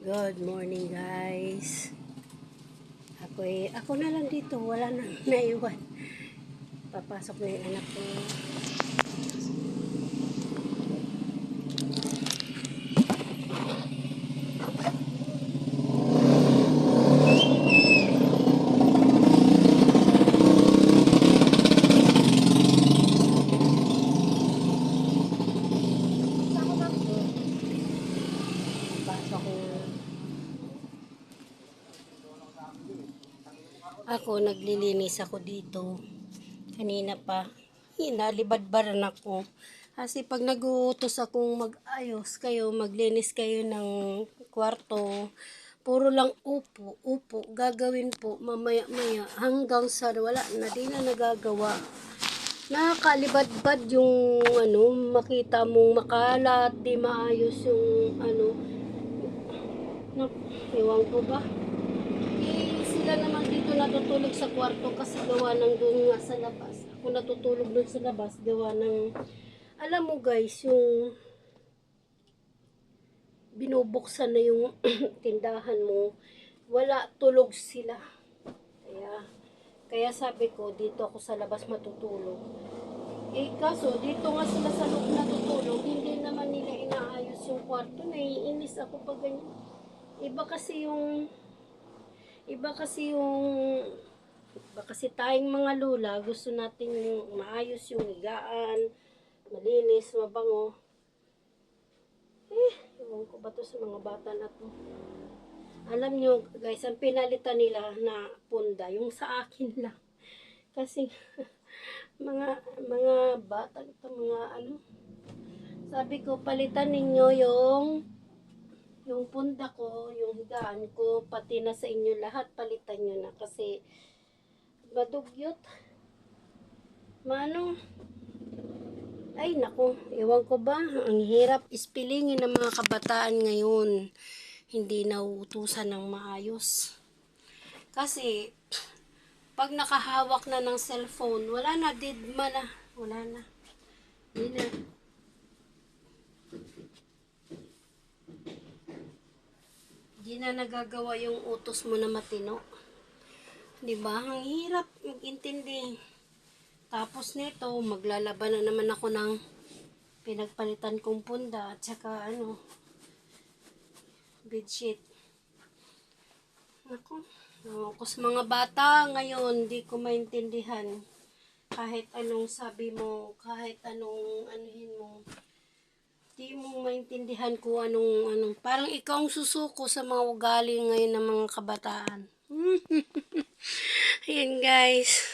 Good morning guys. Ako na lang dito, wala nang naiwan. Papasok na yung anak ko. Pasok na. Ako, naglilinis ako dito. Kanina pa. Nalibadbaran ako. Kasi pag nag-uutos akong mag-ayos kayo, maglinis kayo ng kwarto, puro lang upo, upo, gagawin po, mamaya-maya, hanggang sa wala na, di na nagagawa. Nakakalibadbad yung makita mong makalat, di maayos yung ewan ko ba. Sila naman dito natutulog sa kwarto kasi gawa ng doon nga sa labas. Ako natutulog doon sa labas, gawa ng, alam mo guys, yung binubuksan na yung tindahan mo, wala, tulog sila. Kaya sabi ko, dito ako sa labas matutulog. Kaso, dito nga sila sa loob natutulog, hindi naman nila inaayos yung kwarto. Naiinis ako pag ganyan. Iba kasi tayong mga lula, gusto natin yung maayos yung higaan, malinis, mabango. Ewan ko ba to sa mga bata na to. Alam nyo guys, ang pinalitan nila na punda, yung sa akin lang. Kasi mga bata, sabi ko palitan ninyo yung punda ko, yung higaan ko, pati na sa inyo lahat, palitan nyo na kasi madugyot. Ay nako, ewan ko ba, ang hirap ispilingin ng mga kabataan ngayon. Hindi nauutusan ng maayos. Kasi, pag nakahawak na ng cellphone, wala na, didma na. Wala na. Hindi na. Hindi na nagagawa yung utos mo na matino. Diba? Ang hirap mag-intindi. Tapos nito, maglalaban na naman ako ng pinagpalitan kong punda at saka bedsheet. Ako sa mga bata ngayon, di ko maintindihan. Kahit anong sabi mo, kahit anong anuhin mo, di mo maintindihan kung anong, parang ikaw ang susuko sa mga ugali ngayon ng mga kabataan. Ayan guys.